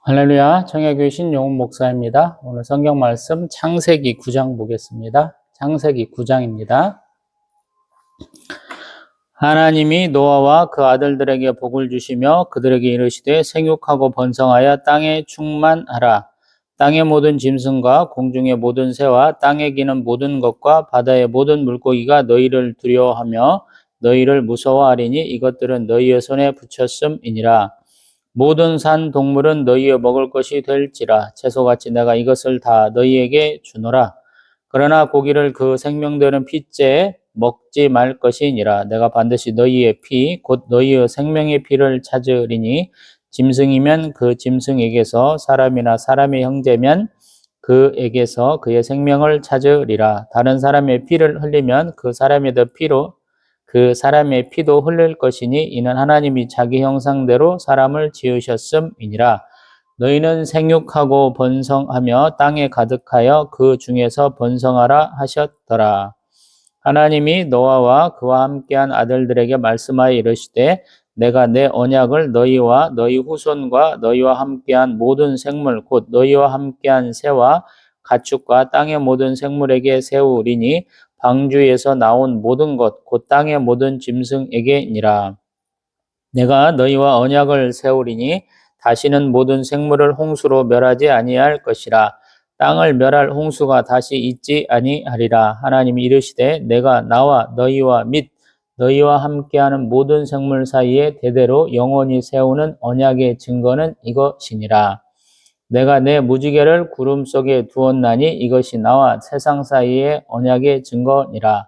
할렐루야, 청약교회 신용훈 목사입니다. 오늘 성경 말씀 창세기 9장 보겠습니다. 창세기 9장입니다. 하나님이 노아와 그 아들들에게 복을 주시며 그들에게 이르시되 생육하고 번성하여 땅에 충만하라. 땅의 모든 짐승과 공중의 모든 새와 땅에 기는 모든 것과 바다의 모든 물고기가 너희를 두려워하며 너희를 무서워하리니 이것들은 너희의 손에 붙였음이니라. 모든 산 동물은 너희의 먹을 것이 될지라. 채소같이 내가 이것을 다 너희에게 주노라. 그러나 고기를 그 생명되는 피째 먹지 말 것이니라. 내가 반드시 너희의 피 곧 너희의 생명의 피를 찾으리니 짐승이면 그 짐승에게서 사람이나 사람의 형제면 그에게서 그의 생명을 찾으리라. 다른 사람의 피를 흘리면 그 사람의 피도 흘릴 것이니 이는 하나님이 자기 형상대로 사람을 지으셨음이니라. 너희는 생육하고 번성하며 땅에 가득하여 그 중에서 번성하라 하셨더라. 하나님이 노아와 그와 함께한 아들들에게 말씀하여 이르시되 내가 내 언약을 너희와 너희 후손과 너희와 함께한 모든 생물 곧 너희와 함께한 새와 가축과 땅의 모든 생물에게 세우리니 방주에서 나온 모든 것 곧 땅의 모든 짐승에게니라. 내가 너희와 언약을 세우리니 다시는 모든 생물을 홍수로 멸하지 아니할 것이라. 땅을 멸할 홍수가 다시 있지 아니하리라. 하나님이 이르시되 내가 나와 너희와 및 너희와 함께하는 모든 생물 사이에 대대로 영원히 세우는 언약의 증거는 이것이니라. 내가 내 무지개를 구름 속에 두었나니 이것이 나와 세상 사이의 언약의 증거니라.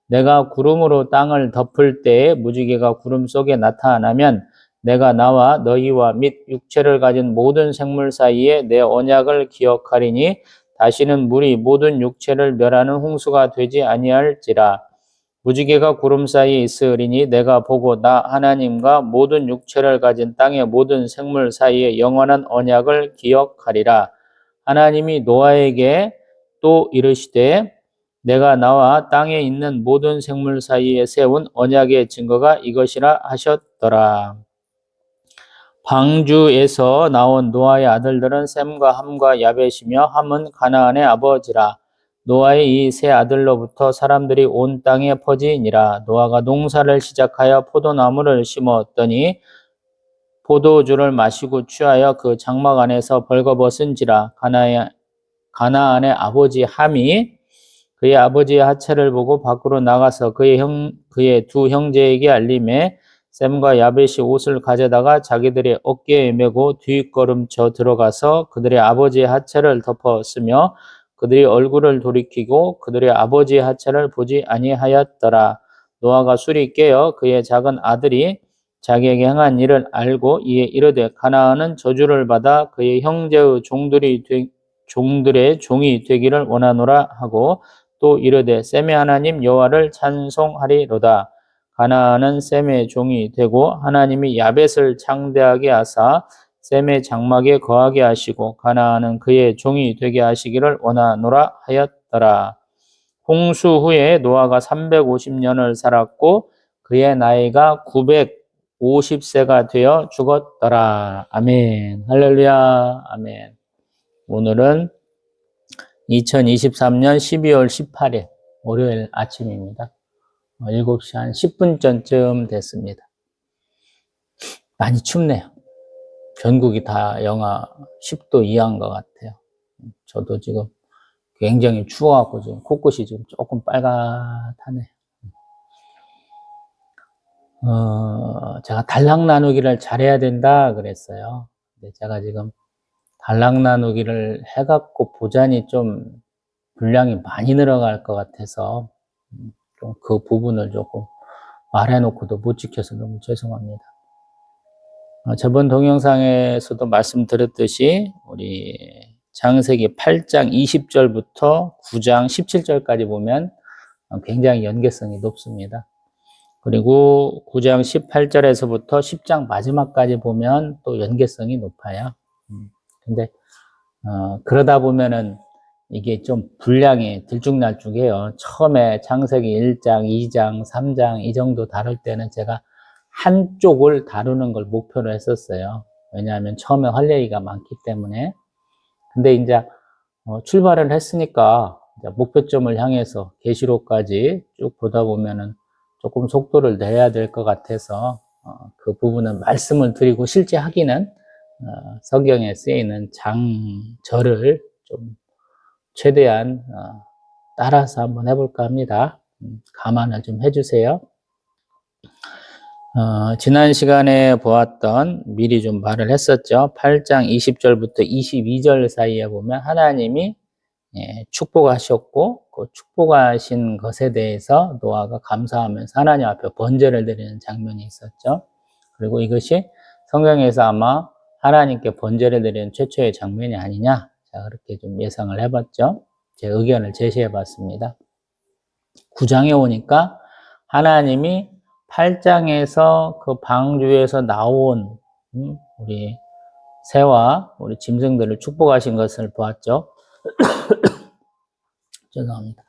내가 구름으로 땅을 덮을 때에 무지개가 구름 속에 나타나면 내가 나와 너희와 및 육체를 가진 모든 생물 사이에 내 언약을 기억하리니 다시는 물이 모든 육체를 멸하는 홍수가 되지 아니할지라. 무지개가 구름 사이에 있으리니 내가 보고 나 하나님과 모든 육체를 가진 땅의 모든 생물 사이에 영원한 언약을 기억하리라. 하나님이 노아에게 또 이르시되 내가 나와 땅에 있는 모든 생물 사이에 세운 언약의 증거가 이것이라 하셨더라. 방주에서 나온 노아의 아들들은 셈과 함과 야벳이며 함은 가나안의 아버지라. 노아의 이 세 아들로부터 사람들이 온 땅에 퍼지니라. 노아가 농사를 시작하여 포도나무를 심었더니 포도주를 마시고 취하여 그 장막 안에서 벌거벗은지라. 가나안의 아버지 함이 그의 아버지의 하체를 보고 밖으로 나가서 그의 두 형제에게 알림해 셈과 야벳이 옷을 가져다가 자기들의 어깨에 메고 뒷걸음쳐 들어가서 그들의 아버지의 하체를 덮었으며 그들이 얼굴을 돌이키고 그들의 아버지의 하체를 보지 아니하였더라. 노아가 술이 깨어 그의 작은 아들이 자기에게 행한 일을 알고 이에 이르되 가나안은 저주를 받아 그의 형제의 종들의 종이 되기를 원하노라 하고 또 이르되 셈의 하나님 여호와를 찬송하리로다. 가나안은 셈의 종이 되고 하나님이 야벳을 창대하게 하사 셈의 장막에 거하게 하시고 가나안은 그의 종이 되게 하시기를 원하노라 하였더라. 홍수 후에 노아가 350년을 살았고 그의 나이가 950세가 되어 죽었더라. 아멘. 할렐루야. 아멘. 오늘은 2023년 12월 18일 월요일 아침입니다. 7시 한 10분 전쯤 됐습니다. 많이 춥네요. 전국이 다 영하 10도 이하인 것 같아요. 저도 지금 굉장히 추워갖고 지금 코끝이 지금 조금 빨갛다네요. 제가 달랑 나누기를 잘해야 된다 그랬어요. 근데 제가 지금 달랑 나누기를 해갖고 보자니 좀 분량이 많이 늘어갈 것 같아서 좀 그 부분을 조금 말해놓고도 못 지켜서 너무 죄송합니다. 저번 동영상에서도 말씀드렸듯이 우리 창세기 8장 20절부터 9장 17절까지 보면 굉장히 연계성이 높습니다. 그리고 9장 18절에서부터 10장 마지막까지 보면 또 연계성이 높아요. 근데 그러다 보면은 이게 좀 분량이 들쭉날쭉해요. 처음에 창세기 1장, 2장, 3장 이 정도 다룰 때는 제가 한쪽을 다루는 걸 목표로 했었어요. 왜냐하면 처음에 할 얘기가 많기 때문에. 근데 이제 출발을 했으니까 이제 목표점을 향해서 계시록까지 쭉 보다 보면은 조금 속도를 내야 될 것 같아서 그 부분은 말씀을 드리고 실제 하기는 성경에 쓰이는 장절을 좀 최대한 따라서 한번 해볼까 합니다. 감안을 좀 해주세요. 지난 시간에 보았던, 미리 좀 말을 했었죠. 8장 20절부터 22절 사이에 보면 하나님이 축복하셨고, 그 축복하신 것에 대해서 노아가 감사하면서 하나님 앞에 번제를 드리는 장면이 있었죠. 그리고 이것이 성경에서 아마 하나님께 번제를 드리는 최초의 장면이 아니냐, 자, 그렇게 좀 예상을 해봤죠. 제 의견을 제시해봤습니다. 9장에 오니까 하나님이 8장에서 그 방주에서 나온 우리 새와 우리 짐승들을 축복하신 것을 보았죠. 죄송합니다.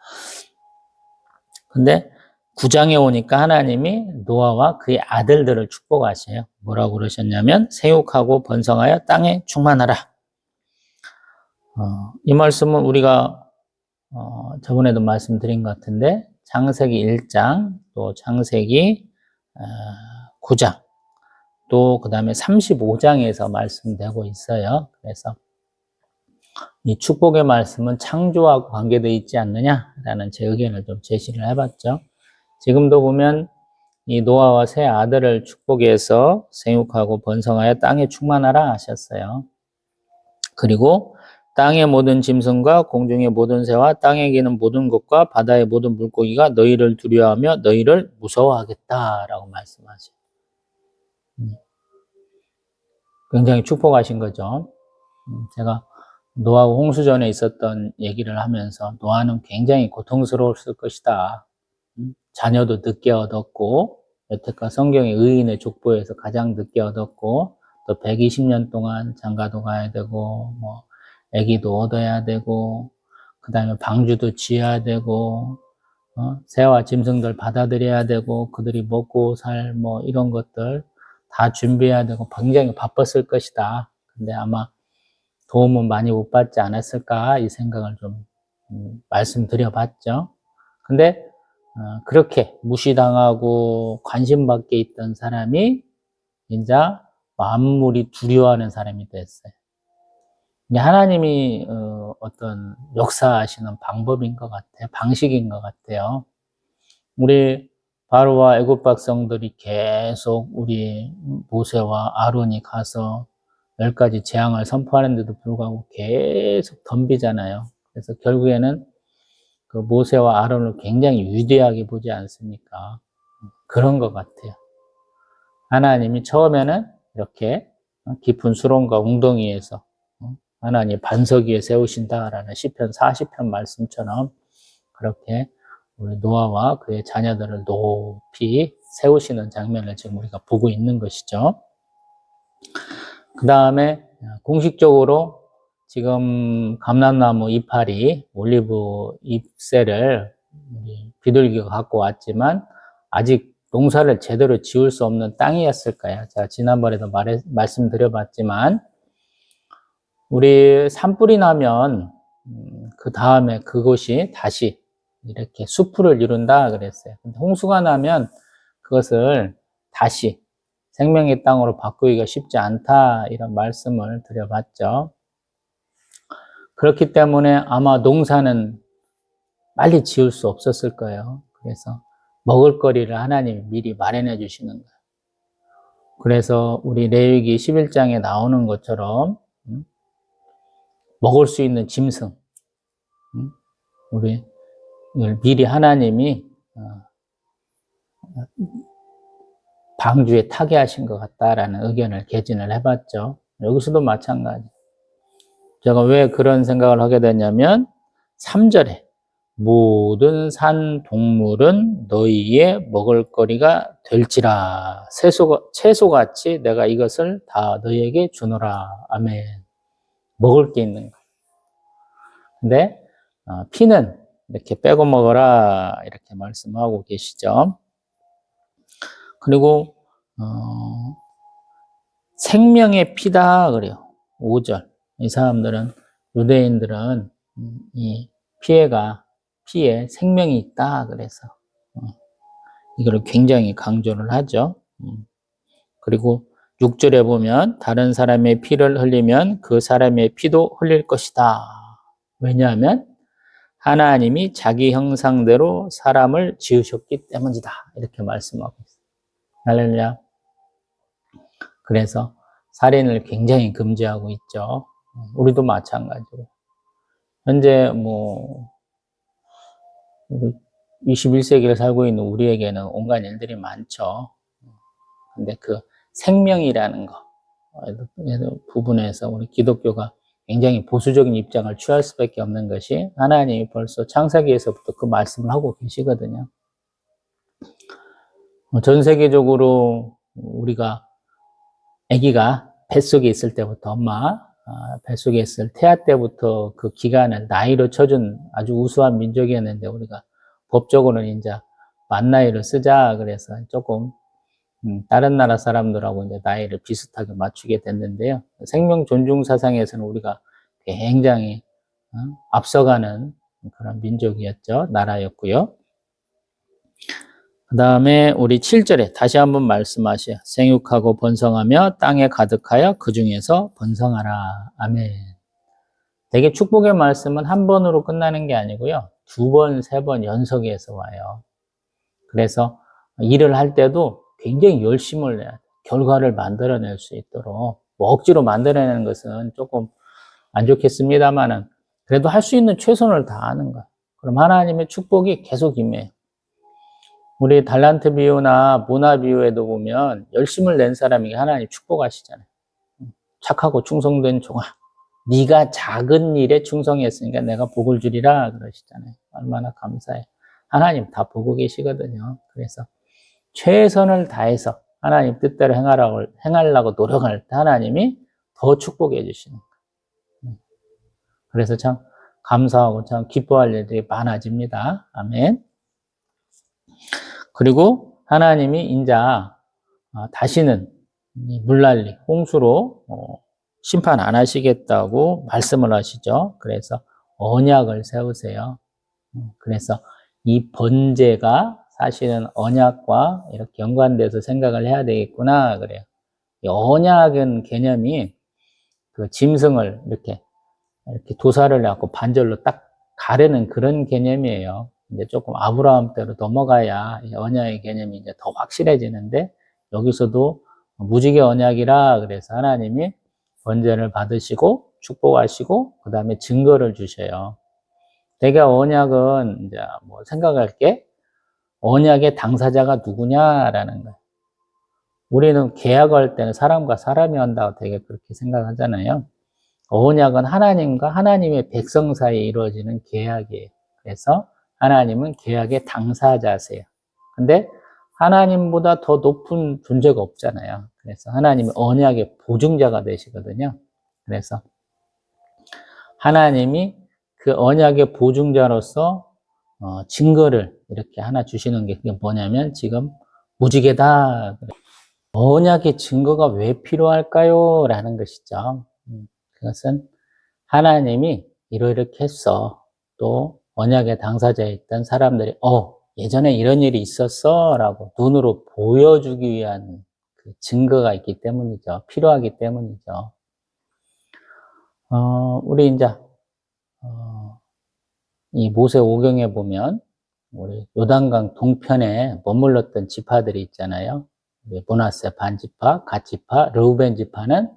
근데 9장에 오니까 하나님이 노아와 그의 아들들을 축복하셔요. 뭐라고 그러셨냐면 생육하고 번성하여 땅에 충만하라. 이 말씀은 우리가 저번에도 말씀드린 것 같은데 창세기 1장 또 창세기 9장 또 그 다음에 35장에서 말씀되고 있어요. 그래서 이 축복의 말씀은 창조하고 관계되어 있지 않느냐라는 제 의견을 좀 제시를 해봤죠. 지금도 보면 이 노아와 세 아들을 축복해서 생육하고 번성하여 땅에 충만하라 하셨어요. 그리고 땅의 모든 짐승과 공중의 모든 새와 땅에 기는 모든 것과 바다의 모든 물고기가 너희를 두려워하며 너희를 무서워하겠다라고 말씀하셔요. 굉장히 축복하신 거죠. 제가 노아하고 홍수전에 있었던 얘기를 하면서 노아는 굉장히 고통스러웠을 것이다. 자녀도 늦게 얻었고 여태껏 성경의 의인의 족보에서 가장 늦게 얻었고 또 120년 동안 장가도 가야 되고 뭐 아기도 얻어야 되고 그 다음에 방주도 지어야 되고 새와 짐승들 받아들여야 되고 그들이 먹고 살 뭐 이런 것들 다 준비해야 되고 굉장히 바빴을 것이다. 근데 아마 도움은 많이 못 받지 않았을까 이 생각을 좀 말씀드려 봤죠. 근데 그렇게 무시당하고 관심 밖에 있던 사람이 이제 만물이 두려워하는 사람이 됐어요. 하나님이 어떤 역사하시는 방법인 것 같아요. 방식인 것 같아요. 우리 바로와 애굽 백성들이 계속 우리 모세와 아론이 가서 10가지 재앙을 선포하는데도 불구하고 계속 덤비잖아요. 그래서 결국에는 그 모세와 아론을 굉장히 위대하게 보지 않습니까? 그런 것 같아요. 하나님이 처음에는 이렇게 깊은 수렁과 웅덩이에서 하나님 반석 위에 세우신다라는 시편 40편 말씀처럼 그렇게 우리 노아와 그의 자녀들을 높이 세우시는 장면을 지금 우리가 보고 있는 것이죠. 그 다음에 공식적으로 지금 감람나무 이파리, 올리브 잎새를 비둘기가 갖고 왔지만 아직 농사를 제대로 지을 수 없는 땅이었을까요? 제가 지난번에도 말씀드려봤지만 우리 산불이 나면 그 다음에 그곳이 다시 이렇게 수풀을 이룬다 그랬어요. 근데 홍수가 나면 그것을 다시 생명의 땅으로 바꾸기가 쉽지 않다 이런 말씀을 드려봤죠. 그렇기 때문에 아마 농사는 빨리 지을 수 없었을 거예요. 그래서 먹을거리를 하나님이 미리 마련해 주시는 거예요. 그래서 우리 레위기 11장에 나오는 것처럼 먹을 수 있는 짐승 우리 미리 하나님이 방주에 타게 하신 것 같다라는 의견을 개진을 해봤죠. 여기서도 마찬가지. 제가 왜 그런 생각을 하게 됐냐면 3절에 모든 산 동물은 너희의 먹을거리가 될지라 채소같이 내가 이것을 다 너희에게 주노라. 아멘. 먹을 게 있는 거. 근데 피는 이렇게 빼고 먹어라 이렇게 말씀하고 계시죠. 그리고 생명의 피다 그래요. 5절. 이 사람들은, 유대인들은 이 피에 생명이 있다 그래서 이걸 굉장히 강조를 하죠. 그리고 6절에 보면 다른 사람의 피를 흘리면 그 사람의 피도 흘릴 것이다. 왜냐하면 하나님이 자기 형상대로 사람을 지으셨기 때문이다. 이렇게 말씀하고 있어요. 할렐루야. 그래서 살인을 굉장히 금지하고 있죠. 우리도 마찬가지로. 현재 21세기를 살고 있는 우리에게는 온갖 일들이 많죠. 근데 그 생명이라는 거, 부분에서 우리 기독교가 굉장히 보수적인 입장을 취할 수밖에 없는 것이 하나님이 벌써 창세기에서부터 그 말씀을 하고 계시거든요. 전 세계적으로 우리가 아기가 뱃속에 있을 때부터 뱃속에 있을 태아 때부터 그 기간을 나이로 쳐준 아주 우수한 민족이었는데 우리가 법적으로는 이제 만 나이를 쓰자 그래서 조금 다른 나라 사람들하고 이제 나이를 비슷하게 맞추게 됐는데요. 생명 존중 사상에서는 우리가 굉장히 앞서가는 그런 민족이었죠. 나라였고요. 그 다음에 우리 7절에 다시 한번 말씀하셔요. 생육하고 번성하며 땅에 가득하여 그 중에서 번성하라. 아멘. 되게 축복의 말씀은 한 번으로 끝나는 게 아니고요. 2번, 3번 연속해서 와요. 그래서 일을 할 때도 굉장히 열심을 내야 돼요. 결과를 만들어낼 수 있도록. 억지로 만들어내는 것은 조금 안 좋겠습니다만은 그래도 할 수 있는 최선을 다하는 거예요. 그럼 하나님의 축복이 계속 임해요. 우리 달란트 비유나 문화 비유에도 보면 열심을 낸 사람이 하나님 축복하시잖아요. 착하고 충성된 종아, 네가 작은 일에 충성했으니까 내가 복을 주리라 그러시잖아요. 얼마나 감사해요. 하나님 다 보고 계시거든요. 그래서 최선을 다해서 하나님 뜻대로 행하려고 노력할 때 하나님이 더 축복해 주시는 거예요. 그래서 참 감사하고 참 기뻐할 일들이 많아집니다. 아멘. 그리고 하나님이 이제 다시는 물난리, 홍수로 심판 안 하시겠다고 말씀을 하시죠. 그래서 언약을 세우세요. 그래서 이 번제가 사실은 언약과 이렇게 연관돼서 생각을 해야 되겠구나 그래요. 이 언약은 개념이 그 짐승을 이렇게 도사를 해갖고 반절로 딱 가르는 그런 개념이에요. 이제 조금 아브라함 때로 넘어가야 언약의 개념이 이제 더 확실해지는데 여기서도 무지개 언약이라 그래서 하나님이 번제를 받으시고 축복하시고 그 다음에 증거를 주셔요. 대개 언약은 이제 생각할 게 언약의 당사자가 누구냐라는 거예요. 우리는 계약할 때는 사람과 사람이 한다고 되게 그렇게 생각하잖아요. 언약은 하나님과 하나님의 백성 사이에 이루어지는 계약이에요. 그래서 하나님은 계약의 당사자세요. 근데 하나님보다 더 높은 존재가 없잖아요. 그래서 하나님은 언약의 보증자가 되시거든요. 그래서 하나님이 그 언약의 보증자로서 증거를 이렇게 하나 주시는 게 그게 뭐냐면 지금 무지개다. 언약의 증거가 왜 필요할까요? 라는 것이죠. 그것은 하나님이 이렇게 했어. 또 언약의 당사자에 있던 사람들이 예전에 이런 일이 있었어 라고 눈으로 보여주기 위한 그 증거가 있기 때문이죠. 필요하기 때문이죠. 우리 이제 이 모세오경에 보면 우리 요단강 동편에 머물렀던 지파들이 있잖아요. 므낫세 반지파, 갓지파, 르우벤 지파는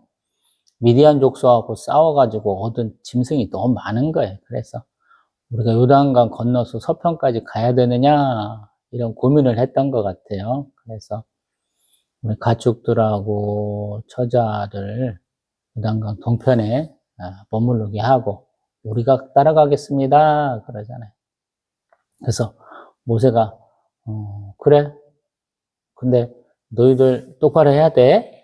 미디안 족속하고 싸워가지고 얻은 짐승이 너무 많은 거예요. 그래서 우리가 요단강 건너서 서편까지 가야 되느냐 이런 고민을 했던 것 같아요. 그래서 우리 가축들하고 처자들 요단강 동편에 머무르게 하고 우리가 따라가겠습니다 그러잖아요. 그래서 모세가 그래 근데 너희들 똑바로 해야 돼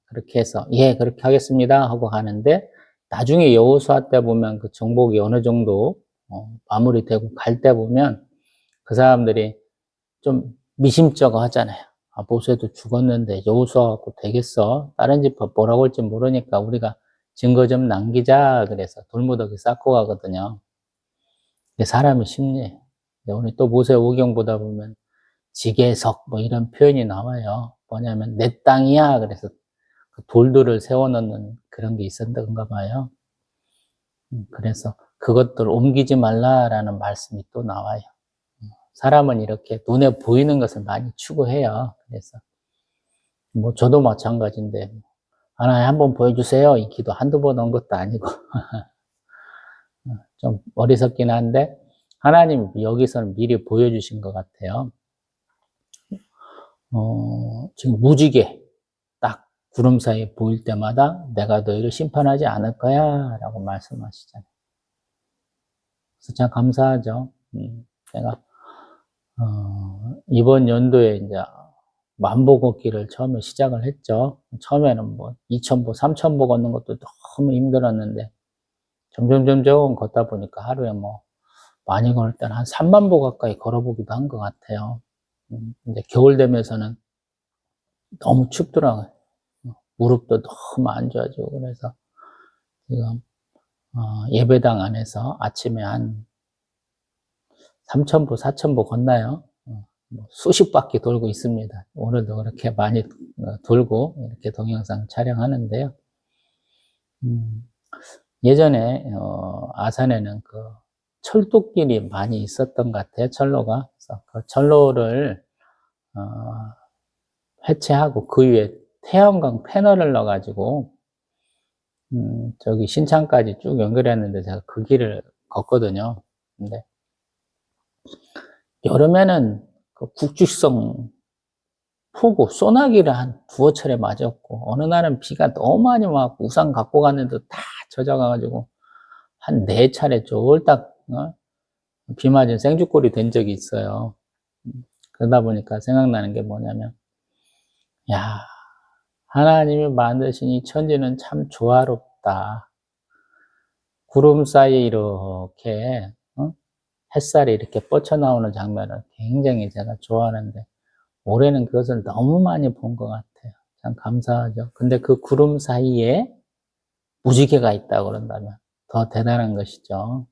그렇게 해서 예 그렇게 하겠습니다 하고 가는데 나중에 여호수아 때 보면 그 정복이 어느 정도 마무리되고 갈 때 보면 그 사람들이 좀 미심쩍어 하잖아요. 모세도 죽었는데 여호수아 갖고 되겠어? 다른 집 뭐라고 할지 모르니까 우리가 증거 좀 남기자. 그래서 돌무더기 쌓고 가거든요. 사람의 심리. 오늘 또 모세오경 보다 보면 지계석 뭐 이런 표현이 나와요. 뭐냐면 내 땅이야. 그래서 그 돌들을 세워놓는 그런 게 있었던가 봐요. 그래서 그것들 옮기지 말라라는 말씀이 또 나와요. 사람은 이렇게 눈에 보이는 것을 많이 추구해요. 그래서 뭐 저도 마찬가지인데 하나님 한번 보여주세요. 이 기도 한두 번 한 것도 아니고 좀 어리석긴 한데 하나님 여기서는 미리 보여주신 것 같아요. 지금 무지개 딱 구름 사이에 보일 때마다 내가 너희를 심판하지 않을 거야 라고 말씀하시잖아요. 그래서 참 감사하죠. 제가 이번 연도에 이제 만보 걷기를 처음에 시작을 했죠. 처음에는 뭐 2,000보, 3,000보 걷는 것도 너무 힘들었는데 점점 걷다 보니까 하루에 뭐 많이 걸을 때는 한 3만 보 가까이 걸어보기도 한 것 같아요. 이제 겨울 되면서는 너무 춥더라고요. 무릎도 너무 안 좋아지고 그래서 지금 예배당 안에서 아침에 한 3,000보, 4,000보 걷나요? 뭐 수십 바퀴 돌고 있습니다. 오늘도 그렇게 많이 돌고 이렇게 동영상 촬영하는데요. 예전에 아산에는 그 철도길이 많이 있었던 것 같아요. 철로가. 그래서 그 철로를 해체하고 그 위에 태양광 패널을 넣어가지고 저기 신창까지 쭉 연결했는데 제가 그 길을 걷거든요. 근데 여름에는 그 국지성 폭우, 소나기를 한 두어 차례 맞았고 어느 날은 비가 너무 많이 와서 우산 갖고 갔는데도 다 젖어가가지고 한 4차례 쫄딱 비 맞은 생쥐꼴이 된 적이 있어요. 그러다 보니까 생각나는 게 뭐냐면 야, 하나님이 만드신 이 천지는 참 조화롭다. 구름 사이에 이렇게 햇살이 이렇게 뻗쳐나오는 장면을 굉장히 제가 좋아하는데 올해는 그것을 너무 많이 본 것 같아요. 참 감사하죠. 근데 그 구름 사이에 무지개가 있다고 그런다면 더 대단한 것이죠.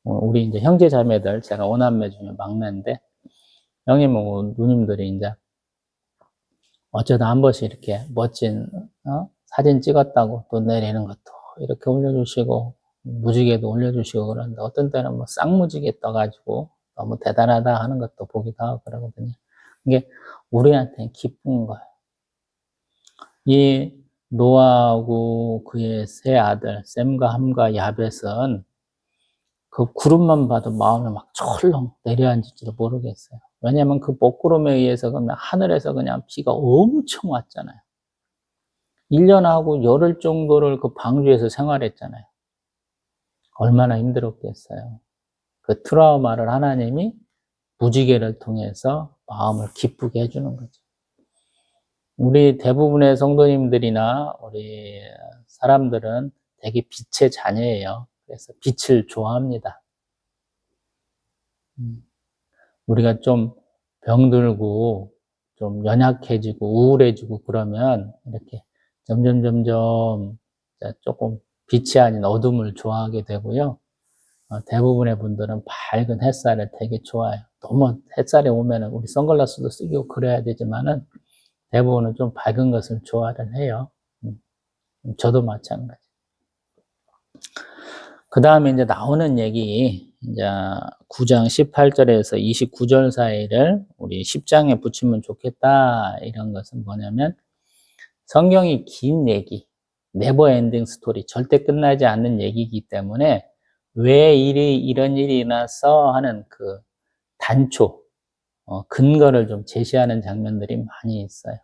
우리 이제 형제 자매들, 제가 5남매 중에 막내인데 형님하고 누님들이 이제 어쩌다 한 번씩 이렇게 멋진 사진 찍었다고 또 내리는 것도 이렇게 올려주시고 무지개도 올려주시고 그러는데 어떤 때는 뭐 쌍무지개 떠가지고 너무 대단하다 하는 것도 보기도 하고 그러거든요. 이게 우리한테는 기쁜 거예요. 이 노아하고 그의 세 아들 셈과 함과 야벳은 그 구름만 봐도 마음이 막 철렁 내려앉을지도 모르겠어요. 왜냐하면 그 먹구름에 의해서 그냥 하늘에서 그냥 비가 엄청 왔잖아요. 1년하고 열흘 정도를 그 방주에서 생활했잖아요. 얼마나 힘들었겠어요. 그 트라우마를 하나님이 무지개를 통해서 마음을 기쁘게 해주는 거죠. 우리 대부분의 성도님들이나 우리 사람들은 되게 빛의 자녀예요. 그래서 빛을 좋아합니다. 우리가 좀 병들고 좀 연약해지고 우울해지고 그러면 이렇게 점점 조금 빛이 아닌 어둠을 좋아하게 되고요. 대부분의 분들은 밝은 햇살을 되게 좋아해요. 너무 햇살이 오면 우리 선글라스도 쓰고 그래야 되지만은 대부분은 좀 밝은 것을 좋아를 해요. 저도 마찬가지. 그 다음에 이제 나오는 얘기, 이제 9장 18절에서 29절 사이를 우리 10장에 붙이면 좋겠다. 이런 것은 뭐냐면 성경이 긴 얘기, 네버 엔딩 스토리, 절대 끝나지 않는 얘기이기 때문에 왜 이런 일이 일어났어 하는 그 단초, 근거를 좀 제시하는 장면들이 많이 있어요.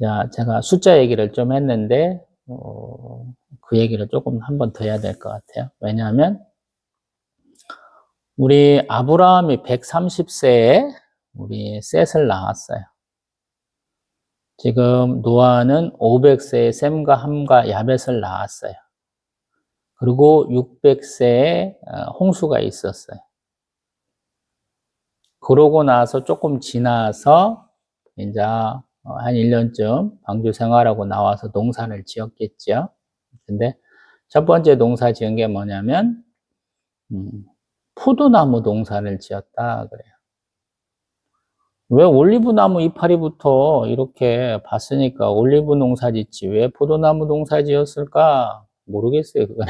자, 제가 숫자 얘기를 좀 했는데 그 얘기를 조금 한 번 더 해야 될 것 같아요. 왜냐하면 우리 아브라함이 130세에 우리 셋을 낳았어요. 지금 노아는 500세에 셈과 함과 야벳을 낳았어요. 그리고 600세에 홍수가 있었어요. 그러고 나서 조금 지나서 이제 한 1년쯤 광주 생활하고 나와서 농사를 지었겠죠. 근데 첫 번째 농사 지은 게 뭐냐면 포도나무 농사를 지었다 그래요. 왜 올리브나무 이파리부터 이렇게 봤으니까 올리브 농사 짓지 왜 포도나무 농사 지었을까? 모르겠어요, 그건.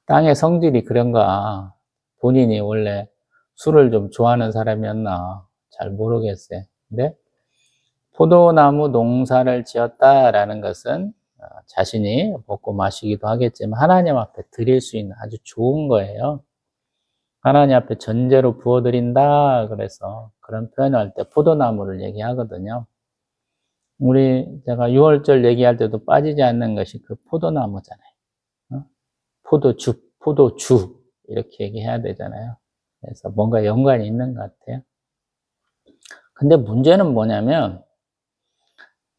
땅의 성질이 그런가? 본인이 원래 술을 좀 좋아하는 사람이었나? 잘 모르겠어요. 근데 포도나무 농사를 지었다라는 것은 자신이 먹고 마시기도 하겠지만 하나님 앞에 드릴 수 있는 아주 좋은 거예요. 하나님 앞에 전제로 부어드린다 그래서 그런 표현을 할 때 포도나무를 얘기하거든요. 제가 6월절 얘기할 때도 빠지지 않는 것이 그 포도나무잖아요. 포도주 이렇게 얘기해야 되잖아요. 그래서 뭔가 연관이 있는 것 같아요. 근데 문제는 뭐냐면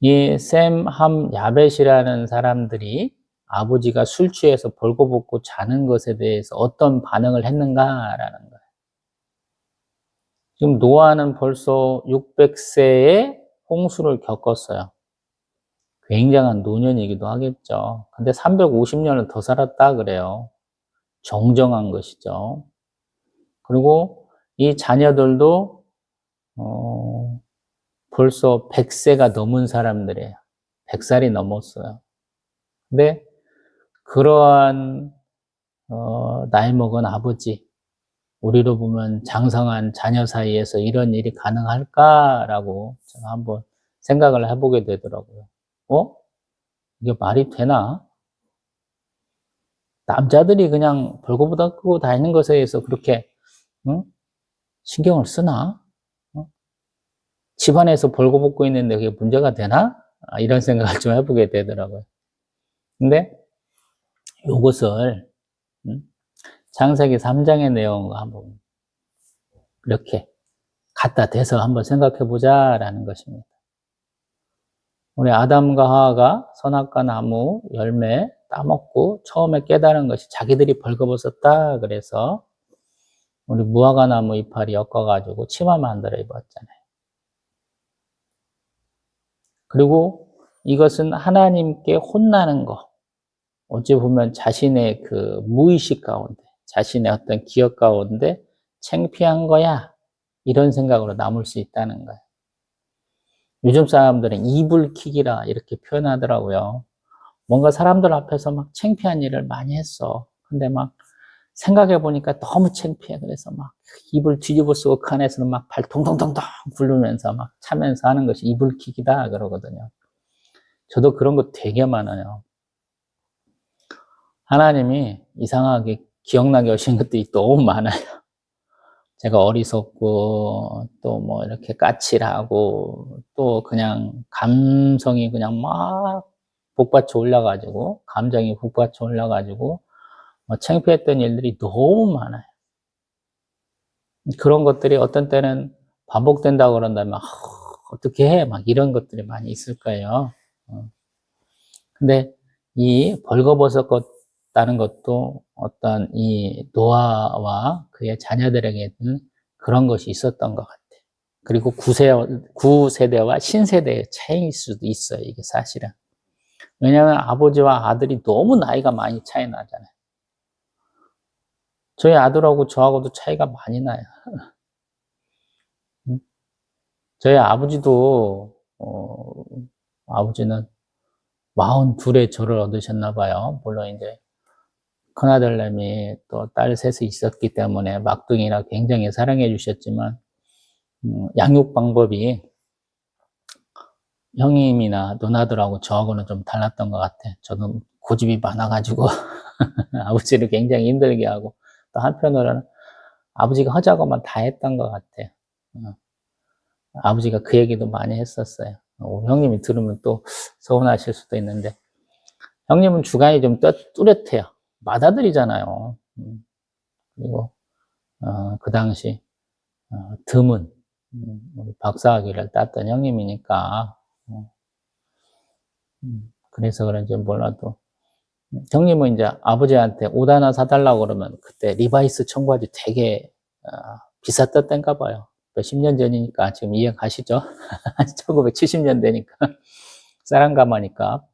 이 샘 함 야벳이라는 사람들이 아버지가 술 취해서 벌거벗고 자는 것에 대해서 어떤 반응을 했는가라는 거예요. 지금 노아는 벌써 600세에 홍수를 겪었어요. 굉장한 노년이기도 하겠죠. 근데 350년을 더 살았다 그래요. 정정한 것이죠. 그리고 이 자녀들도 벌써 100세가 넘은 사람들이에요. 100살이 넘었어요. 근데 그러한 나이 먹은 아버지, 우리로 보면 장성한 자녀 사이에서 이런 일이 가능할까라고 제가 한번 생각을 해보게 되더라고요. 이게 말이 되나? 남자들이 그냥 벌거벗고 다니는 것에 대해서 그렇게 신경을 쓰나? 집안에서 벌거벗고 있는데 그게 문제가 되나? 이런 생각을 좀 해보게 되더라고요. 근데 이것을 창세기 3장의 내용과 한번 이렇게 갖다 대서 한번 생각해 보자라는 것입니다. 우리 아담과 하와가 선악과 나무 열매 따먹고 처음에 깨달은 것이 자기들이 벌거벗었다 그래서 우리 무화과 나무 이파리 엮어가지고 치마 만들어 입었잖아요. 그리고 이것은 하나님께 혼나는 거. 어찌 보면 자신의 그 무의식 가운데, 자신의 어떤 기억 가운데 창피한 거야. 이런 생각으로 남을 수 있다는 거예요. 요즘 사람들은 이불킥이라 이렇게 표현하더라고요. 뭔가 사람들 앞에서 막 창피한 일을 많이 했어. 근데 막 생각해 보니까 너무 창피해. 그래서 막 이불 뒤집어 쓰고 그 안에서는 막 발 동동동동 굴르면서 막 차면서 하는 것이 이불킥이다 그러거든요. 저도 그런 거 되게 많아요. 하나님이 이상하게 기억나게 하신 것들이 너무 많아요. 제가 어리석고 또 뭐 이렇게 까칠하고 또 그냥 감성이 그냥 막 복받쳐 올라가지고 감정이 복받쳐 올라가지고 창피했던 일들이 너무 많아요. 그런 것들이 어떤 때는 반복된다고 그런다면 어떻게 해? 막 이런 것들이 많이 있을 거예요. 근데 이 벌거벗었다는 것도 어떤 이 노아와 그의 자녀들에게는 그런 것이 있었던 것 같아요. 그리고 구세대와 신세대의 차이일 수도 있어요, 이게 사실은. 왜냐하면 아버지와 아들이 너무 나이가 많이 차이 나잖아요. 저희 아들하고 저하고도 차이가 많이 나요. 저희 아버지도, 아버지는 42에 저를 얻으셨나 봐요. 물론 이제 큰아들내미 또 딸 셋이 있었기 때문에 막둥이라 굉장히 사랑해 주셨지만, 양육 방법이 형님이나 누나들하고 저하고는 좀 달랐던 것 같아. 저는 고집이 많아가지고 아버지를 굉장히 힘들게 하고 또 한편으로는 아버지가 하자고만 다 했던 것 같아요. 아버지가 그 얘기도 많이 했었어요. 형님이 들으면 또 서운하실 수도 있는데 형님은 주관이 좀 뚜렷해요. 맏아들이잖아요. 그리고 그 당시 드문 우리 박사학위를 땄던 형님이니까 그래서 그런지 몰라도 형님은 이제 아버지한테 옷 하나 사달라고 그러면 그때 리바이스 청바지 되게 비쌌던 때인가 봐요. 몇십 년 전이니까 지금 이해 가시죠? 1970년대니까. 쌀한가마니까.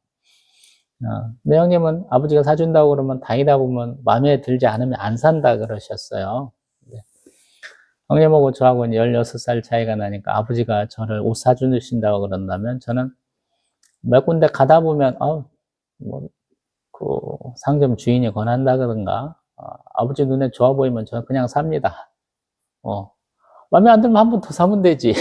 근데 형님은 아버지가 사준다고 그러면 다니다 보면 마음에 들지 않으면 안 산다 그러셨어요. 네. 형님하고 저하고는 16살 차이가 나니까 아버지가 저를 옷 사주신다고 그런다면 저는 몇 군데 가다 보면, 그 상점 주인이 권한다 그런가? 아버지 눈에 좋아 보이면 저는 그냥 삽니다. 마음에 안 들면 한 번 더 사면 되지.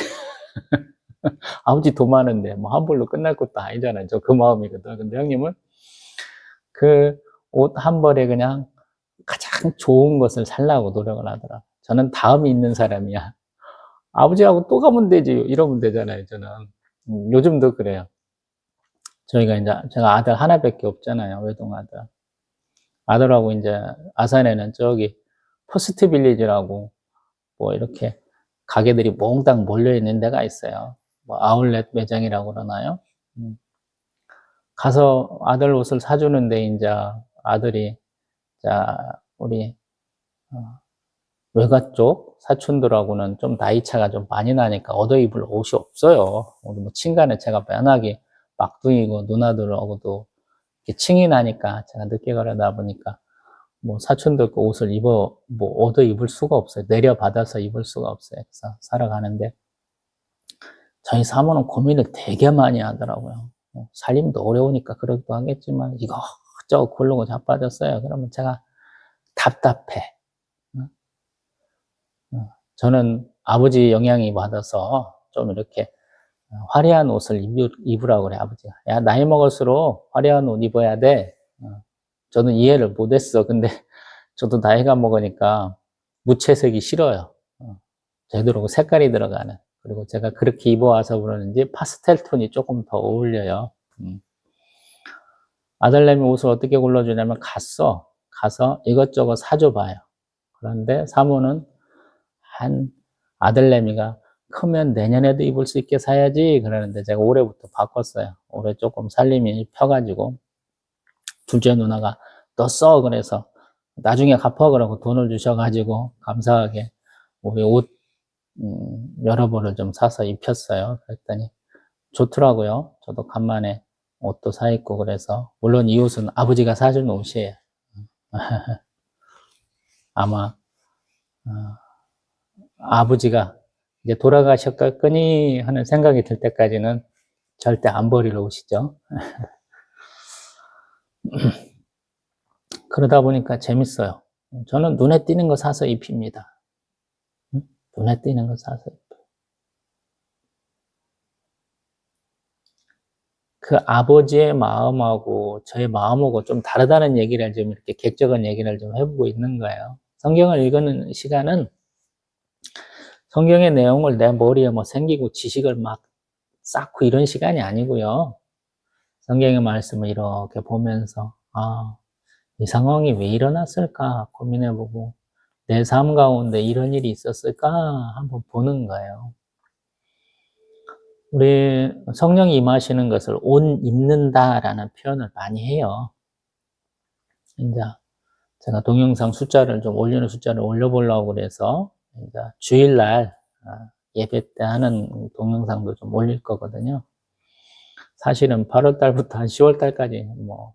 아버지 돈 많은데 뭐 한 벌로 끝날 것도 아니잖아요. 저 그 마음이거든. 근데 형님은 그 옷 한 벌에 그냥 가장 좋은 것을 살라고 노력을 하더라. 저는 다음이 있는 사람이야. 아버지하고 또 가면 되지. 이러면 되잖아요, 저는. 요즘도 그래요. 저희가 이제, 제가 아들 하나밖에 없잖아요, 외동아들. 아들하고 이제 아산에는 저기 퍼스트 빌리지라고 뭐 이렇게 가게들이 몽땅 몰려있는 데가 있어요. 뭐 아울렛 매장이라고 그러나요? 가서 아들 옷을 사주는데 이제 아들이, 자, 우리 외가 쪽 사촌들하고는 좀 나이 차가 좀 많이 나니까 얻어 입을 옷이 없어요. 우리 뭐 친간에 제가 워낙에 막둥이고 누나들하고도 이렇게 층이 나니까 제가 늦게 가려다 보니까 뭐 사촌들 거 옷을 뭐 얻어 입을 수가 없어요. 내려받아서 입을 수가 없어요. 그래서 살아가는데 저희 사모는 고민을 되게 많이 하더라고요. 살림도 어려우니까 그러기도 하겠지만 이것저것 고르고 자빠졌어요. 그러면 제가 답답해. 저는 아버지 영향이 받아서 좀 이렇게 화려한 옷을 입으라고 그래, 아버지가. 야, 나이 먹을수록 화려한 옷 입어야 돼. 저는 이해를 못했어. 근데 저도 나이가 먹으니까 무채색이 싫어요. 제대로 색깔이 들어가는. 그리고 제가 그렇게 입어와서 그러는지 파스텔 톤이 조금 더 어울려요. 아들내미 옷을 어떻게 골라주냐면 가서 이것저것 사줘봐요. 그런데 사모는 아들내미가 크면 내년에도 입을 수 있게 사야지 그러는데 제가 올해부터 바꿨어요. 올해 조금 살림이 펴가지고 둘째 누나가 너 써 그래서 나중에 갚아 그러고 돈을 주셔가지고 감사하게 우리 옷 여러 벌을 좀 사서 입혔어요. 그랬더니 좋더라고요. 저도 간만에 옷도 사 입고 그래서 물론 이 옷은 아버지가 사준 옷이에요. 아마 아버지가 이제 돌아가셨겠거니 하는 생각이 들 때까지는 절대 안 버릴 옷이죠. 그러다 보니까 재밌어요. 저는 눈에 띄는 거 사서 입힙니다. 눈에 띄는 거 사서 입혀요. 그 아버지의 마음하고 저의 마음하고 좀 다르다는 얘기를 좀 이렇게 객적인 얘기를 좀 해보고 있는 거예요. 성경을 읽는 시간은 성경의 내용을 내 머리에 뭐 생기고 지식을 막 쌓고 이런 시간이 아니고요. 성경의 말씀을 이렇게 보면서 이 상황이 왜 일어났을까 고민해보고 내 삶 가운데 이런 일이 있었을까 한번 보는 거예요. 우리 성령이 임하시는 것을 옷 입는다라는 표현을 많이 해요. 이제 제가 동영상 숫자를 좀 올려보려고 그래서 이제 주일날 예배 때 하는 동영상도 좀 올릴 거거든요. 사실은 8월 달부터 한 10월 달까지 뭐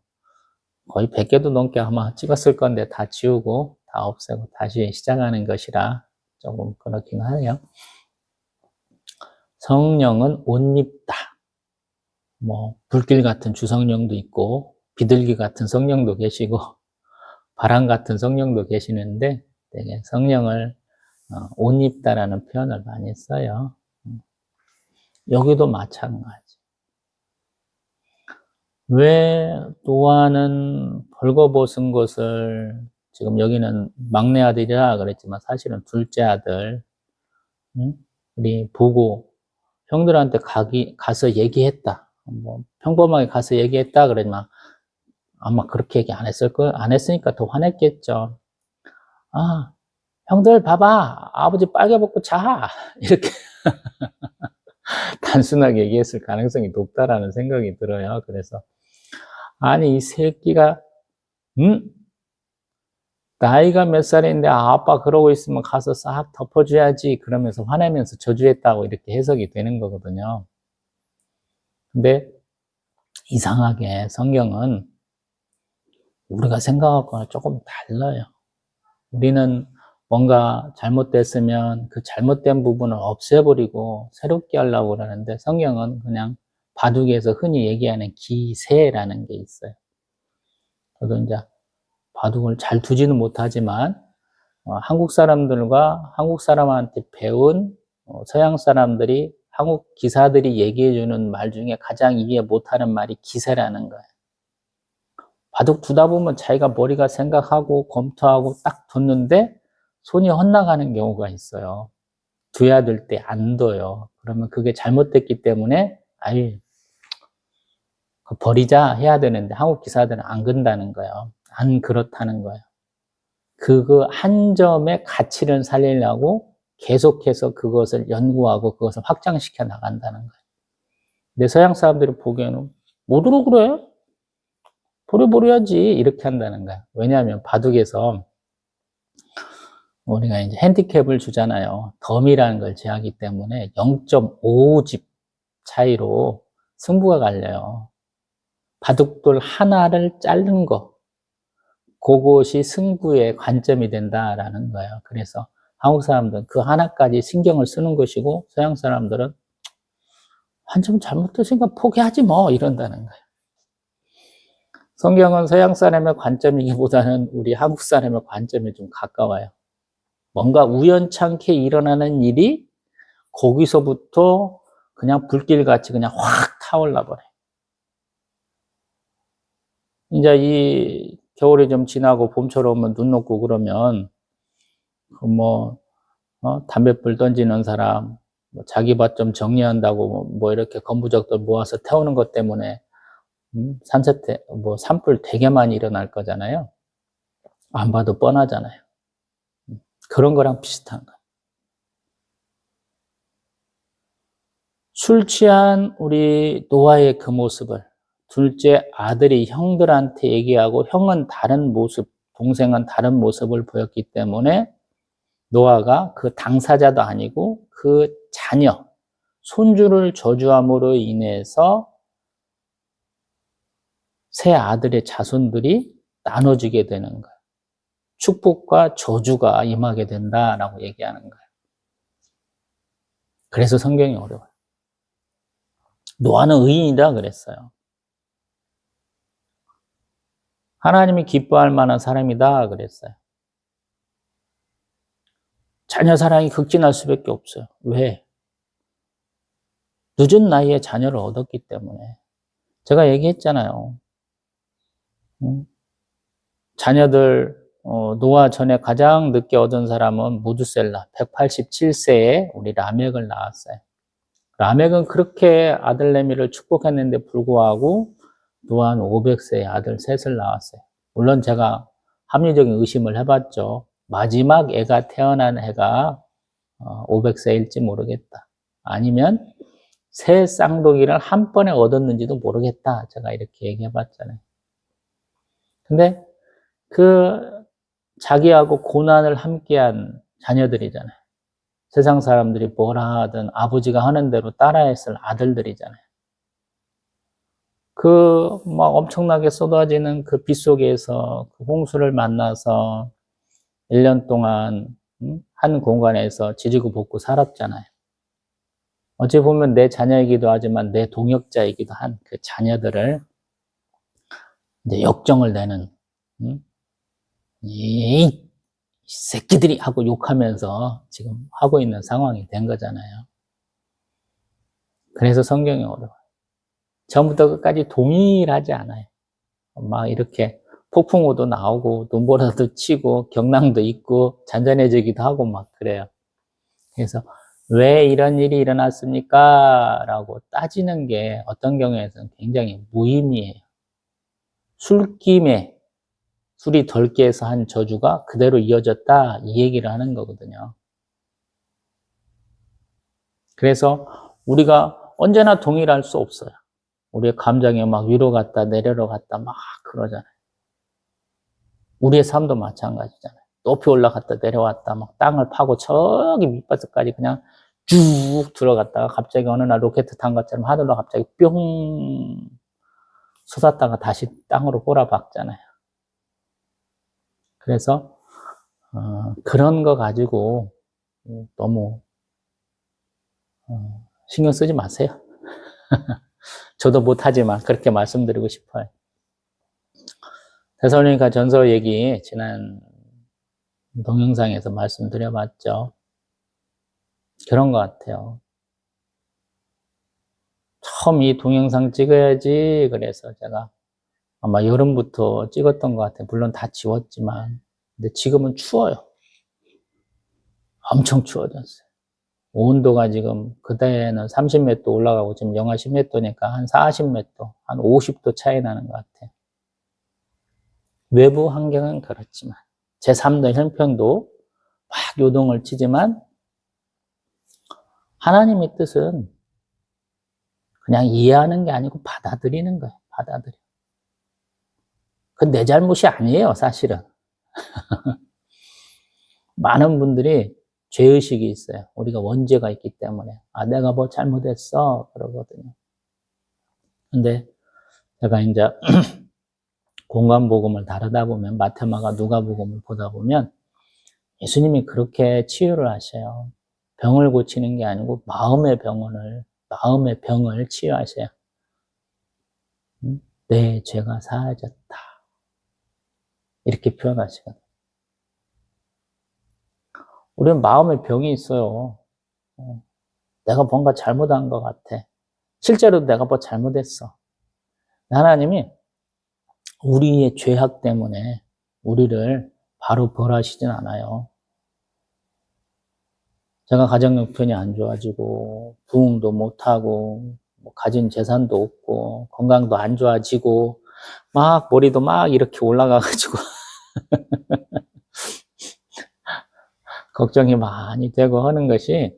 거의 100개도 넘게 아마 찍었을 건데 다 지우고 다 없애고 다시 시작하는 것이라 조금 그렇긴 하네요. 성령은 옷 입다. 뭐 불길 같은 주성령도 있고 비둘기 같은 성령도 계시고 바람 같은 성령도 계시는데 되게 성령을 옷 입다라는 표현을 많이 써요. 여기도 마찬가지. 왜 노아는 벌거벗은 것을 지금 여기는 막내 아들이라 그랬지만 사실은 둘째 아들 우리 보고 형들한테 가서 얘기했다. 뭐 평범하게 가서 얘기했다 그러지만 아마 그렇게 얘기 안 했으니까 더 화냈겠죠. 형들 봐봐. 아버지 빨개 벗고 자. 이렇게 단순하게 얘기했을 가능성이 높다라는 생각이 들어요. 그래서 아니 이 새끼가 나이가 몇 살인데 아빠 그러고 있으면 가서 싹 덮어줘야지 그러면서 화내면서 저주했다고 이렇게 해석이 되는 거거든요. 근데 이상하게 성경은 우리가 생각하고는 조금 달라요. 우리는 뭔가 잘못됐으면 그 잘못된 부분을 없애버리고 새롭게 하려고 그러는데 성경은 그냥 바둑에서 흔히 얘기하는 기세라는 게 있어요. 저도 이제 바둑을 잘 두지는 못하지만 한국 사람들과 한국 사람한테 배운 서양 사람들이 한국 기사들이 얘기해주는 말 중에 가장 이해 못하는 말이 기세라는 거예요. 바둑 두다 보면 자기가 머리가 생각하고 검토하고 딱 뒀는데 손이 헛나가는 경우가 있어요. 둬야 될 때 안 둬요. 그러면 그게 잘못됐기 때문에 아유 버리자 해야 되는데 한국 기사들은 안 그런다는 거예요. 안 그렇다는 거예요. 그 한 점의 가치를 살리려고 계속해서 그것을 연구하고 그것을 확장시켜 나간다는 거예요. 근데 서양 사람들이 보기에는 뭐더러 그래? 버려야지 이렇게 한다는 거예요. 왜냐하면 바둑에서 우리가 이제 핸디캡을 주잖아요. 덤이라는 걸 제하기 때문에 0.5집 차이로 승부가 갈려요. 바둑돌 하나를 자른 거, 그것이 승부의 관점이 된다라는 거예요. 그래서 한국 사람들은 그 하나까지 신경을 쓰는 것이고 서양 사람들은 한 점 잘못됐으니까 포기하지 뭐 이런다는 거예요. 성경은 서양 사람의 관점이기보다는 우리 한국 사람의 관점에 좀 가까워요. 뭔가 우연찮게 일어나는 일이 거기서부터 그냥 불길같이 그냥 확 타올라 버려요. 이제 이 겨울이 좀 지나고 봄처럼 오면 눈 녹고 그러면 담뱃불 던지는 사람, 자기 밭 좀 정리한다고 뭐 이렇게 건부적들 모아서 태우는 것 때문에 산불 되게 많이 일어날 거잖아요. 안 봐도 뻔하잖아요. 그런 거랑 비슷한 거예요. 술 취한 우리 노아의 그 모습을 둘째 아들이 형들한테 얘기하고 형은 다른 모습, 동생은 다른 모습을 보였기 때문에 노아가 그 당사자도 아니고 그 자녀, 손주를 저주함으로 인해서 세 아들의 자손들이 나눠지게 되는 거예요. 축복과 저주가 임하게 된다라고 얘기하는 거예요. 그래서 성경이 어려워요. 노아는 의인이다 그랬어요. 하나님이 기뻐할 만한 사람이다 그랬어요. 자녀 사랑이 극진할 수밖에 없어요. 왜? 늦은 나이에 자녀를 얻었기 때문에. 제가 얘기했잖아요. 자녀들 노아 전에 가장 늦게 얻은 사람은 무두셀라 187세에 우리 라멕을 낳았어요. 라멕은 그렇게 아들 레미를 축복했는데 불구하고 노아는 500세에 아들 셋을 낳았어요. 물론 제가 합리적인 의심을 해봤죠. 마지막 애가 태어난 해가 500세일지 모르겠다. 아니면 새 쌍둥이를 한 번에 얻었는지도 모르겠다. 제가 이렇게 얘기해봤잖아요. 근데 자기하고 고난을 함께한 자녀들이잖아요. 세상 사람들이 뭐라 하든 아버지가 하는 대로 따라했을 아들들이잖아요. 엄청나게 쏟아지는 그 빗속에서 그 홍수를 만나서 1년 동안 한 공간에서 지지고 볶고 살았잖아요. 어찌 보면 내 자녀이기도 하지만 내 동역자이기도 한 그 자녀들을 이제 역정을 내는, 이 새끼들이 하고 욕하면서 지금 하고 있는 상황이 된 거잖아요. 그래서 성경이 어려워요. 처음부터 끝까지 동일하지 않아요. 막 이렇게 폭풍우도 나오고 눈보라도 치고 경랑도 있고 잔잔해지기도 하고 막 그래요. 그래서 왜 이런 일이 일어났습니까? 라고 따지는 게 어떤 경우에는 굉장히 무의미해요. 술김에 술이 덜 깨서 한 저주가 그대로 이어졌다 이 얘기를 하는 거거든요. 그래서 우리가 언제나 동일할 수 없어요. 우리의 감정이 막 위로 갔다 내려로 갔다 막 그러잖아요. 우리의 삶도 마찬가지잖아요. 높이 올라갔다 내려왔다 막 땅을 파고 저기 밑바닥까지 그냥 쭉 들어갔다가 갑자기 어느 날 로켓 탄 것처럼 하늘로 갑자기 뿅 솟았다가 다시 땅으로 꼬라박잖아요. 그래서 그런 거 가지고 너무 신경 쓰지 마세요. 저도 못하지만 그렇게 말씀드리고 싶어요. 데살로니가 전서 얘기 지난 동영상에서 말씀드려봤죠. 그런 것 같아요. 처음 이 동영상 찍어야지 그래서 제가 아마 여름부터 찍었던 것 같아요. 물론 다 지웠지만 근데 지금은 추워요. 엄청 추워졌어요. 온도가 지금 그때는 30몇 도 올라가고 지금 영하 10몇 도니까 한 40몇 도, 한 50도 차이 나는 것 같아요. 외부 환경은 그렇지만 제3의 형편도 막 요동을 치지만 하나님의 뜻은 그냥 이해하는 게 아니고 받아들이는 거예요. 받아들여. 그건 내 잘못이 아니에요, 사실은. 많은 분들이 죄의식이 있어요. 우리가 원죄가 있기 때문에. 아, 내가 뭐 잘못했어. 그러거든요. 근데 제가 이제 공간복음을 다루다 보면 마태마가 누가복음을 보다 보면 예수님이 그렇게 치유를 하셔요. 병을 고치는 게 아니고 마음의 병을 치유하셔요. 내 죄가 사하졌다. 이렇게 표현하시거든요. 우리는 마음의 병이 있어요. 내가 뭔가 잘못한 것 같아. 실제로 내가 뭐 잘못했어. 하나님이 우리의 죄악 때문에 우리를 바로 벌하시진 않아요. 제가 가정 형편이 안 좋아지고 부흥도 못하고 가진 재산도 없고 건강도 안 좋아지고 막 머리도 막 이렇게 올라가가지고 걱정이 많이 되고 하는 것이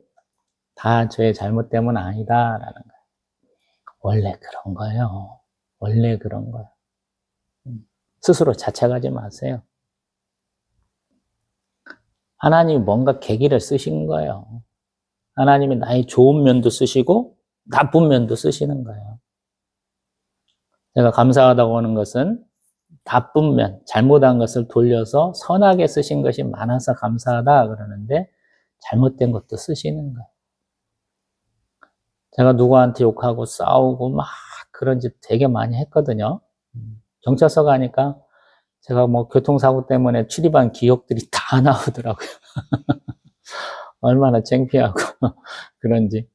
다 저의 잘못 때문 아니다라는 거예요. 원래 그런 거예요. 원래 그런 거예요. 스스로 자책하지 마세요. 하나님이 뭔가 계기를 쓰신 거예요. 하나님이 나의 좋은 면도 쓰시고 나쁜 면도 쓰시는 거예요. 제가 감사하다고 하는 것은 나쁜 면, 잘못한 것을 돌려서 선하게 쓰신 것이 많아서 감사하다 그러는데 잘못된 것도 쓰시는 거예요. 제가 누구한테 욕하고 싸우고 막 그런 짓 되게 많이 했거든요. 경찰서 가니까 제가 뭐 교통사고 때문에 출입한 기억들이 다 나오더라고요. 얼마나 창피하고 그런지.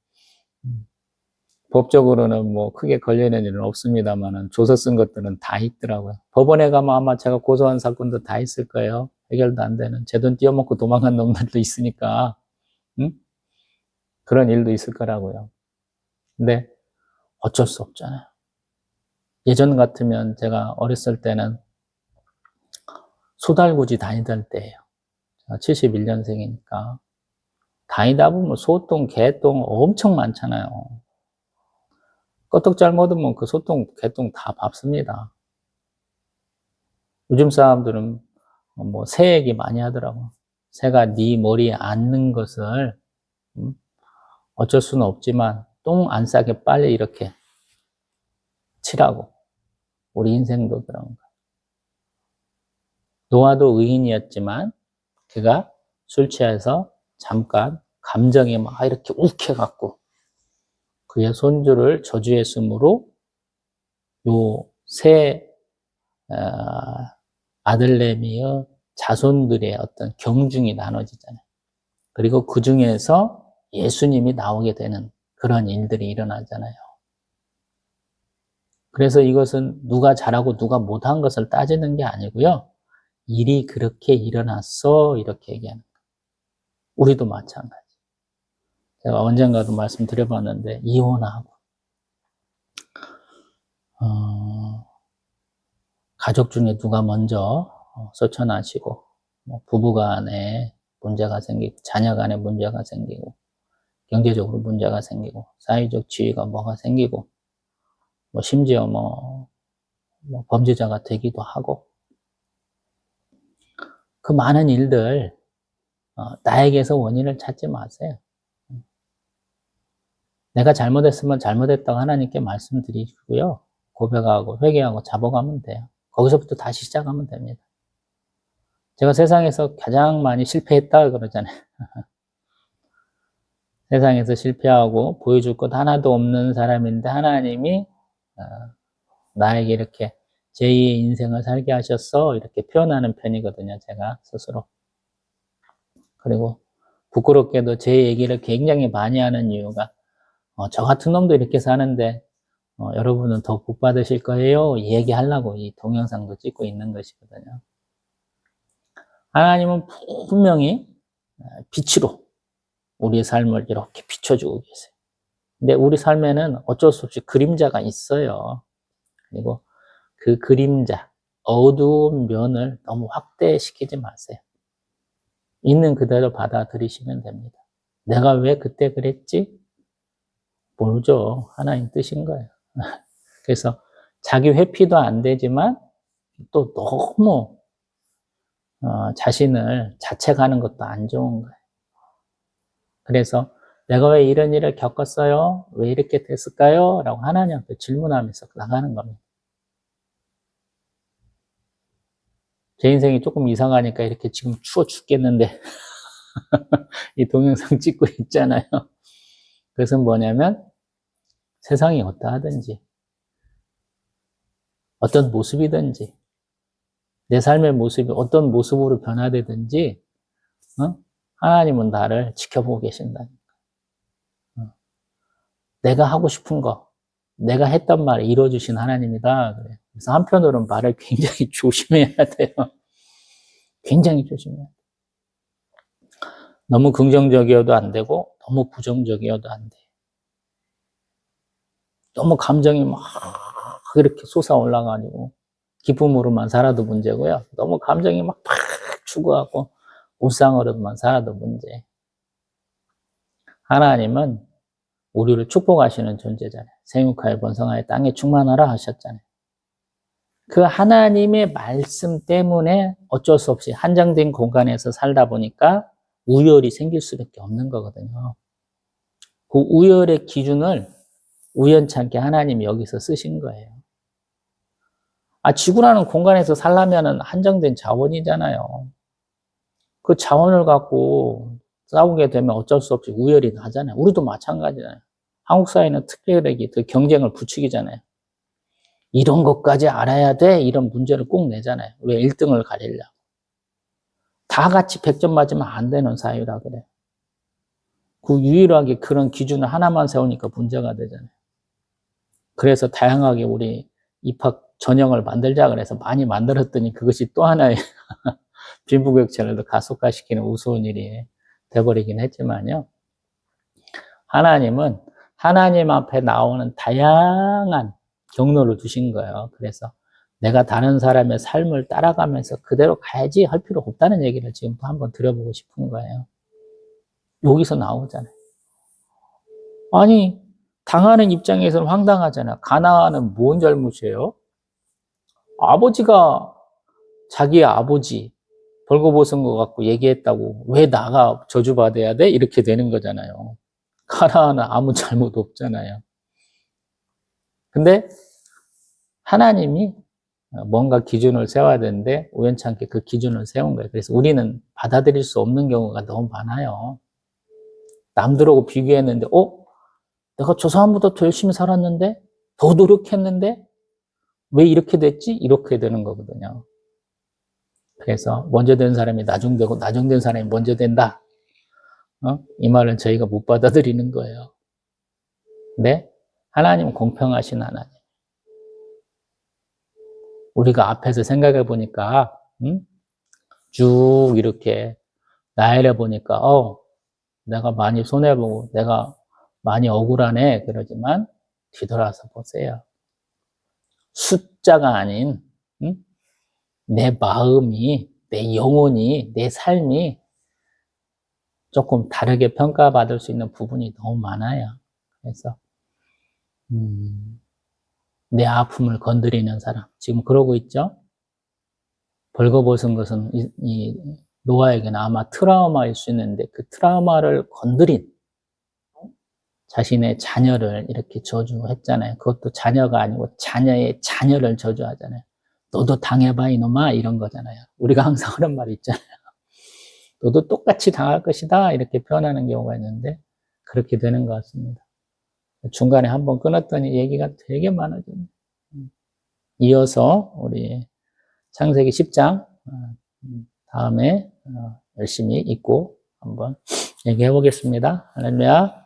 법적으로는 뭐 크게 걸리는 일은 없습니다만은 조서 쓴 것들은 다 있더라고요. 법원에 가면 아마 제가 고소한 사건도 다 있을 거예요. 해결도 안 되는. 제 돈 띄어먹고 도망간 놈들도 있으니까. 그런 일도 있을 거라고요. 근데 어쩔 수 없잖아요. 예전 같으면 제가 어렸을 때는 소달구지 다니던 때예요. 제가 71년생이니까. 다니다 보면 소똥, 개똥 엄청 많잖아요. 껐떡 잘못하면 그 소똥, 개똥 다 밟습니다. 요즘 사람들은 뭐 새 얘기 많이 하더라고. 새가 네 머리에 앉는 것을 어쩔 수는 없지만 똥 안 싸게 빨리 이렇게 치라고. 우리 인생도 그런 거. 노아도 의인이었지만 그가 술 취해서 잠깐 감정이 막 이렇게 욱해갖고 그의 손주를 저주했으므로 요 세 아들내미의 자손들의 어떤 경중이 나눠지잖아요. 그리고 그 중에서 예수님이 나오게 되는 그런 일들이 일어나잖아요. 그래서 이것은 누가 잘하고 누가 못한 것을 따지는 게 아니고요. 일이 그렇게 일어났어 이렇게 얘기하는 거예요. 우리도 마찬가지. 제가 언젠가도 말씀드려봤는데 이혼하고 가족 중에 누가 먼저 소천하시고 부부간에 문제가 생기고 자녀간에 문제가 생기고 경제적으로 문제가 생기고 사회적 지위가 뭐가 생기고 심지어 범죄자가 되기도 하고 그 많은 일들 나에게서 원인을 찾지 마세요. 내가 잘못했으면 잘못했다고 하나님께 말씀드리고요. 고백하고 회개하고 잡아가면 돼요. 거기서부터 다시 시작하면 됩니다. 제가 세상에서 가장 많이 실패했다 그러잖아요. 세상에서 실패하고 보여줄 것 하나도 없는 사람인데 하나님이 나에게 이렇게 제2의 인생을 살게 하셨어 이렇게 표현하는 편이거든요. 제가 스스로. 그리고 부끄럽게도 제 얘기를 굉장히 많이 하는 이유가 저 같은 놈도 이렇게 사는데 여러분은 더 복 받으실 거예요. 얘기하려고 이 동영상도 찍고 있는 것이거든요. 하나님은 분명히 빛으로 우리의 삶을 이렇게 비춰주고 계세요. 근데 우리 삶에는 어쩔 수 없이 그림자가 있어요. 그리고 그 그림자, 어두운 면을 너무 확대시키지 마세요. 있는 그대로 받아들이시면 됩니다. 내가 왜 그때 그랬지? 모르죠. 하나님 뜻인 거예요. 그래서 자기 회피도 안 되지만 또 너무 자신을 자책하는 것도 안 좋은 거예요. 그래서 내가 왜 이런 일을 겪었어요? 왜 이렇게 됐을까요? 라고 하나님한테 질문하면서 나가는 겁니다. 제 인생이 조금 이상하니까 이렇게 지금 추워 죽겠는데 이 동영상 찍고 있잖아요. 그것은 뭐냐면 세상이 어떠하든지 어떤 모습이든지 내 삶의 모습이 어떤 모습으로 변화되든지 하나님은 나를 지켜보고 계신다니까. 내가 하고 싶은 거, 내가 했던 말을 이루어주신 하나님이다. 그래서 한편으로는 말을 굉장히 조심해야 돼요. 굉장히 조심해야 돼요. 너무 긍정적이어도 안 되고 너무 부정적이어도 안 돼요. 너무 감정이 막 이렇게 솟아올라가지고 기쁨으로만 살아도 문제고요. 너무 감정이 막 팍 추구하고 울상으로만 살아도 문제. 하나님은 우리를 축복하시는 존재잖아요. 생육하여 번성하여 땅에 충만하라 하셨잖아요. 그 하나님의 말씀 때문에 어쩔 수 없이 한정된 공간에서 살다 보니까 우열이 생길 수밖에 없는 거거든요. 그 우열의 기준을 우연찮게 하나님이 여기서 쓰신 거예요. 지구라는 공간에서 살려면 한정된 자원이잖아요. 그 자원을 갖고 싸우게 되면 어쩔 수 없이 우열이 나잖아요. 우리도 마찬가지잖아요. 한국 사회는 특별하게 그 경쟁을 부추기잖아요. 이런 것까지 알아야 돼? 이런 문제를 꼭 내잖아요. 왜 1등을 가리려고. 다 같이 100점 맞으면 안 되는 사회라 그래요. 그 유일하게 그런 기준을 하나만 세우니까 문제가 되잖아요. 그래서 다양하게 우리 입학 전형을 만들자 그래서 많이 만들었더니 그것이 또 하나의 빈부격차를 가속화시키는 우스운 일이 돼버리긴 했지만요. 하나님은 하나님 앞에 나오는 다양한 경로를 두신 거예요. 그래서 내가 다른 사람의 삶을 따라가면서 그대로 가야지 할 필요 없다는 얘기를 지금 한번 드려보고 싶은 거예요. 여기서 나오잖아요. 아니, 당하는 입장에서는 황당하잖아요. 가나안은 뭔 잘못이에요? 아버지가 자기의 아버지 벌거벗은 것 같고 얘기했다고 왜 나가 저주받아야 돼? 이렇게 되는 거잖아요. 가나안은 아무 잘못 없잖아요. 근데 하나님이 뭔가 기준을 세워야 되는데 우연찮게 그 기준을 세운 거예요. 그래서 우리는 받아들일 수 없는 경우가 너무 많아요. 남들하고 비교했는데 내가 저 사람보다 더 열심히 살았는데 더 노력했는데 왜 이렇게 됐지? 이렇게 되는 거거든요. 그래서 먼저 된 사람이 나중되고 나중된 사람이 먼저 된다. 이 말은 저희가 못 받아들이는 거예요. 근데 하나님은 공평하신 하나님. 우리가 앞에서 생각해 보니까 쭉 이렇게 나열해 보니까 내가 많이 손해보고 내가 많이 억울하네 그러지만 뒤돌아서 보세요. 숫자가 아닌 내 마음이, 내 영혼이, 내 삶이 조금 다르게 평가받을 수 있는 부분이 너무 많아요. 그래서 내 아픔을 건드리는 사람 지금 그러고 있죠? 벌거벗은 것은 이 노아에게는 아마 트라우마일 수 있는데 그 트라우마를 건드린 자신의 자녀를 이렇게 저주했잖아요. 그것도 자녀가 아니고 자녀의 자녀를 저주하잖아요. 너도 당해봐 이놈아 이런 거잖아요. 우리가 항상 하는 말이 있잖아요. 너도 똑같이 당할 것이다 이렇게 표현하는 경우가 있는데 그렇게 되는 것 같습니다. 중간에 한번 끊었더니 얘기가 되게 많아졌네요. 이어서 우리 창세기 10장 다음에 열심히 읽고 한번 얘기해 보겠습니다. 할렐루야.